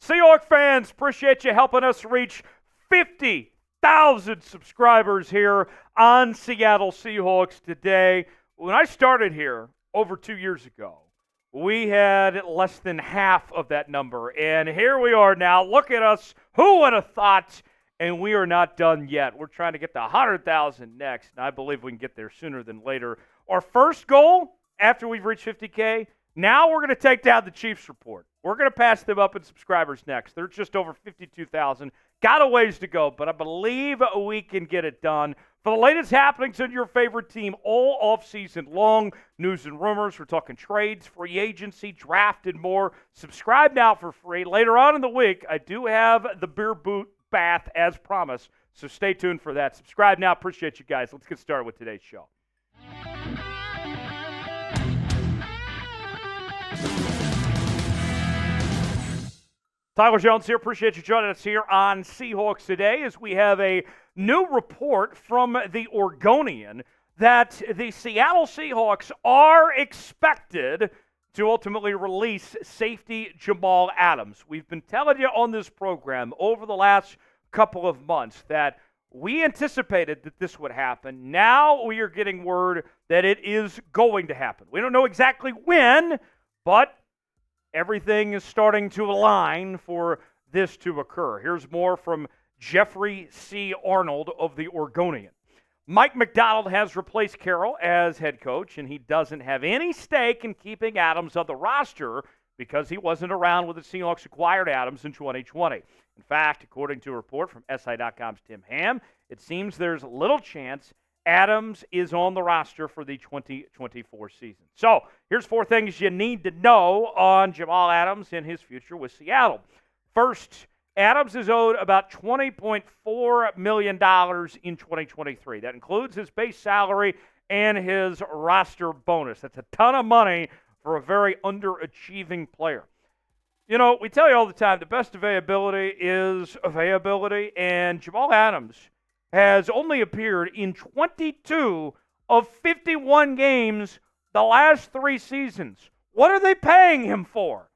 Seahawks fans, appreciate you helping us reach 50,000 subscribers here on Seattle Seahawks today. When I started here over 2 years ago, we had less than half of that number. And here we are now. Look at us. Who would have thought? And we are not done yet. We're trying to get to 100,000 next, and I believe we can get there sooner than later. Our first goal after we've reached 50K, now we're going to take down the Chiefs report. We're going to pass them up in subscribers next. They're just over 52,000. Got a ways to go, but I believe we can get it done. For the latest happenings in your favorite team all offseason long, news and rumors, we're talking trades, free agency, draft, and more. Subscribe now for free. Later on in the week, I do have the beer boot bath as promised, so stay tuned for that. Subscribe now. Appreciate you guys. Let's get started with today's show. Tyler Jones here. Appreciate you joining us here on Seahawks Today as we have a new report from the Oregonian that the Seattle Seahawks are expected to ultimately release safety Jamal Adams. We've been telling you on this program over the last couple of months that we anticipated that this would happen. Now we are getting word that it is going to happen. We don't know exactly when, but everything is starting to align for this to occur. Here's more from Jeffrey C. Arnold of the Oregonian. Mike Macdonald has replaced Carroll as head coach, and he doesn't have any stake in keeping Adams on the roster because he wasn't around when the Seahawks acquired Adams in 2020. In fact, according to a report from SI.com's Tim Ham, it seems there's little chance Adams is on the roster for the 2024 season. So here's 4 things you need to know on Jamal Adams and his future with Seattle. First, Adams is owed about $20.4 million in 2023. That includes his base salary and his roster bonus. That's a ton of money for a very underachieving player. You know, we tell you all the time, the best availability is availability, and Jamal Adams has only appeared in 22 of 51 games the last 3 seasons. What are they paying him for?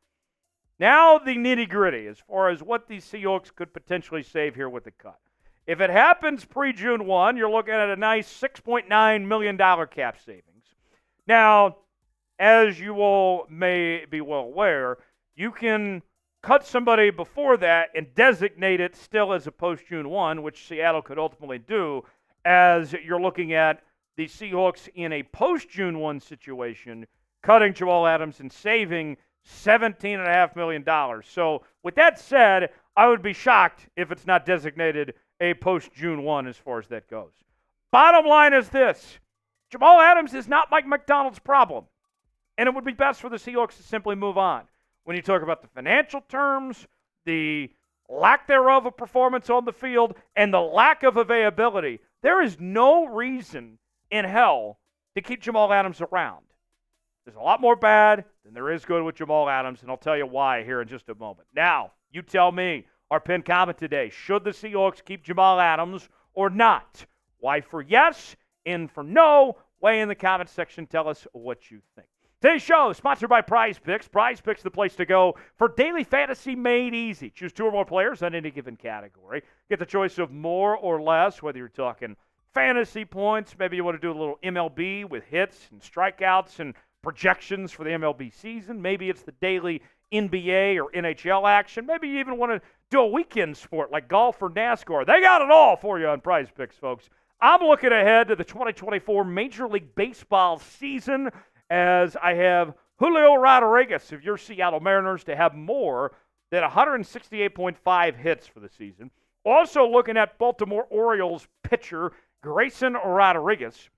Now the nitty-gritty as far as what these Seahawks could potentially save here with the cut. If it happens pre-June 1, you're looking at a nice $6.9 million cap savings. Now, as you all may be well aware, you can cut somebody before that and designate it still as a post-June 1, which Seattle could ultimately do, as you're looking at the Seahawks in a post-June 1 situation, cutting Jamal Adams and saving $17.5 million. So with that said, I would be shocked if it's not designated a post-June 1 as far as that goes. Bottom line is this. Jamal Adams is not Mike Macdonald's problem, and it would be best for the Seahawks to simply move on. When you talk about the financial terms, the lack thereof of performance on the field, and the lack of availability, there is no reason in hell to keep Jamal Adams around. There's a lot more bad than there is good with Jamal Adams, and I'll tell you why here in just a moment. Now, you tell me, our pinned comment today, should the Seahawks keep Jamal Adams or not? Why for yes and for no? Weigh in the comment section. Tell us what you think. Today's show is sponsored by Prize Picks. Prize Picks is the place to go for daily fantasy made easy. Choose 2 or more players on any given category. Get the choice of more or less, whether you're talking fantasy points, maybe you want to do a little MLB with hits and strikeouts and projections for the MLB season. Maybe it's the daily NBA or NHL action. Maybe you even want to do a weekend sport like golf or NASCAR. They got it all for you on Prize Picks, folks. I'm looking ahead to the 2024 Major League Baseball season, as I have Julio Rodriguez of your Seattle Mariners to have more than 168.5 hits for the season. Also looking at Baltimore Orioles pitcher Grayson Rodriguez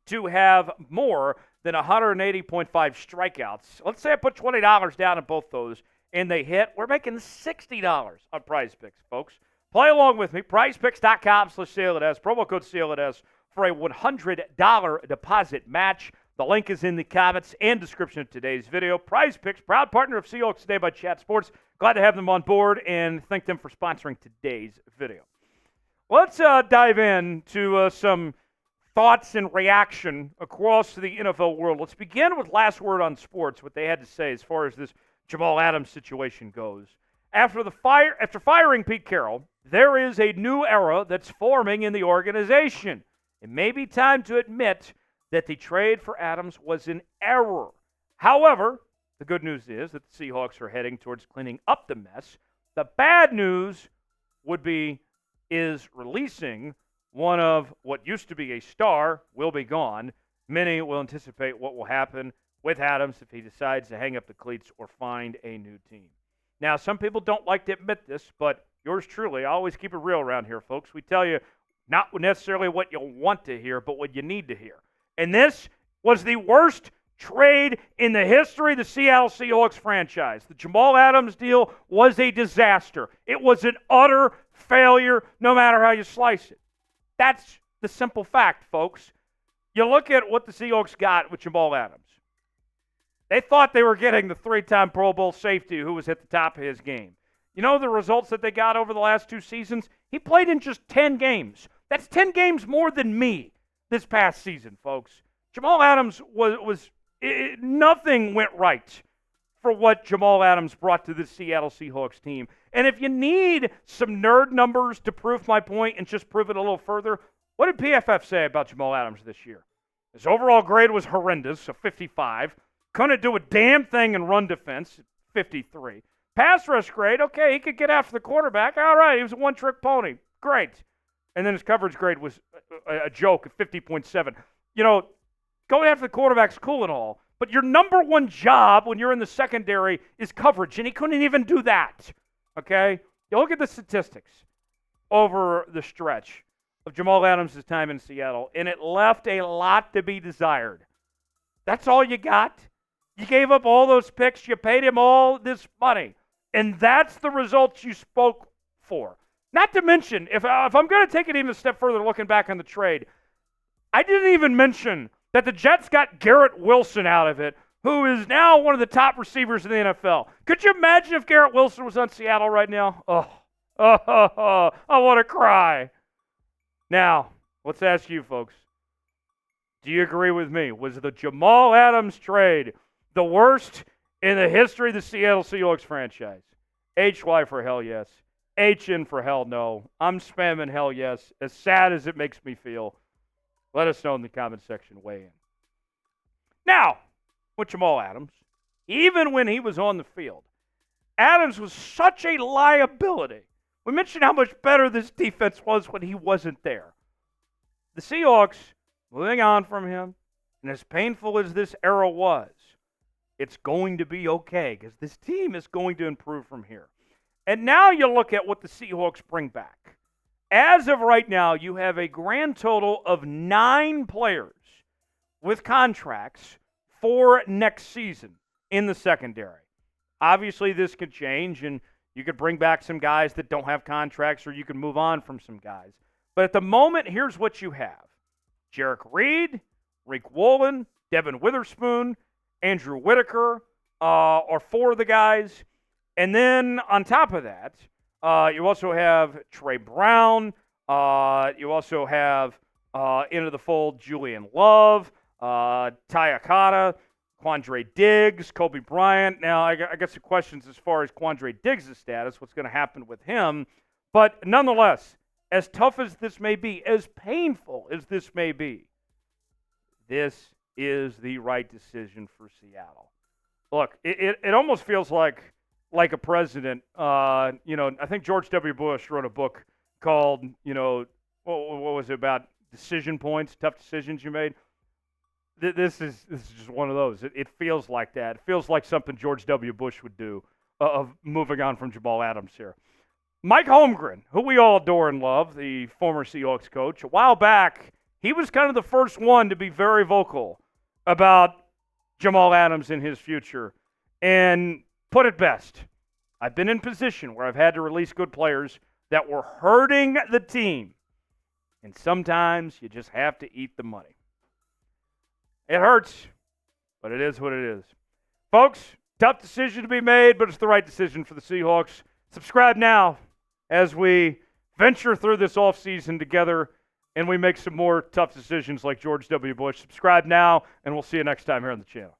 to have more than 180.5 strikeouts. Let's say I put $20 down on both those and they hit. We're making $60 on Prize Picks, folks. Play along with me. PrizePicks.com/CLNS. Promo code CLNS for a $100 deposit match. The link is in the comments and description of today's video. Prize Picks, proud partner of Seahawks Today by Chat Sports. Glad to have them on board and thank them for sponsoring today's video. Let's dive into some thoughts and reaction across the NFL world. Let's begin with Last Word on Sports, what they had to say as far as this Jamal Adams situation goes. After firing Pete Carroll, there is a new era that's forming in the organization. It may be time to admit that the trade for Adams was an error. However, the good news is that the Seahawks are heading towards cleaning up the mess. The bad news is releasing one of what used to be a star will be gone. Many will anticipate what will happen with Adams if he decides to hang up the cleats or find a new team. Now, some people don't like to admit this, but yours truly, I always keep it real around here, folks. We tell you not necessarily what you want to hear, but what you need to hear. And this was the worst trade in the history of the Seattle Seahawks franchise. The Jamal Adams deal was a disaster. It was an utter failure, no matter how you slice it. That's the simple fact, folks. You look at what the Seahawks got with Jamal Adams. They thought they were getting the 3-time Pro Bowl safety who was at the top of his game. You know the results that they got over the last 2 seasons? He played in just 10 games. That's 10 games more than me this past season, folks. Jamal Adams nothing went right for what Jamal Adams brought to the Seattle Seahawks team. And if you need some nerd numbers to prove my point and just prove it a little further, what did PFF say about Jamal Adams this year? His overall grade was horrendous, so 55. Couldn't do a damn thing in run defense, 53. Pass rush grade, okay, he could get after the quarterback. All right, he was a one-trick pony. Great. And then his coverage grade was a joke at 50.7. You know, going after the quarterback's cool and all, but your number one job when you're in the secondary is coverage, and he couldn't even do that, okay? You look at the statistics over the stretch of Jamal Adams' time in Seattle, and it left a lot to be desired. That's all you got? You gave up all those picks, you paid him all this money, and that's the results you spoke for. Not to mention, if I'm going to take it even a step further looking back on the trade, I didn't even mention that the Jets got Garrett Wilson out of it, who is now one of the top receivers in the NFL. Could you imagine if Garrett Wilson was on Seattle right now? I want to cry. Now, let's ask you folks, do you agree with me? Was the Jamal Adams trade the worst in the history of the Seattle Seahawks franchise? HY for hell yes. HN for hell no. I'm spamming hell yes. As sad as it makes me feel, let us know in the comment section. Weigh in. Now, with Jamal Adams, even when he was on the field, Adams was such a liability. We mentioned how much better this defense was when he wasn't there. The Seahawks, moving on from him, and as painful as this era was, it's going to be okay because this team is going to improve from here. And now you look at what the Seahawks bring back. As of right now, you have a grand total of 9 players with contracts for next season in the secondary. Obviously, this could change, and you could bring back some guys that don't have contracts, or you can move on from some guys. But at the moment, here's what you have. Jarek Reed, Rick Woolen, Devin Witherspoon, Andrew Whitaker are 4 of the guys. And then on top of that, you also have Trey Brown. You also have into the fold Julian Love, Ty Akata, Quandre Diggs, Kobe Bryant. Now, I got some questions as far as Quandre Diggs' status, what's going to happen with him. But nonetheless, as tough as this may be, as painful as this may be, this is the right decision for Seattle. Look, it almost feels like a president. I think George W. Bush wrote a book called, what was it about? Decision points, tough decisions you made. This is just one of those. It feels like that. It feels like something George W. Bush would do of moving on from Jamal Adams here. Mike Holmgren, who we all adore and love, the former Seahawks coach, a while back, he was kind of the first one to be very vocal about Jamal Adams and his future and put it best. I've been in position where I've had to release good players that were hurting the team. And sometimes you just have to eat the money. It hurts, but it is what it is. Folks, tough decision to be made, but it's the right decision for the Seahawks. Subscribe now as we venture through this offseason together and we make some more tough decisions like George W. Bush. Subscribe now, and we'll see you next time here on the channel.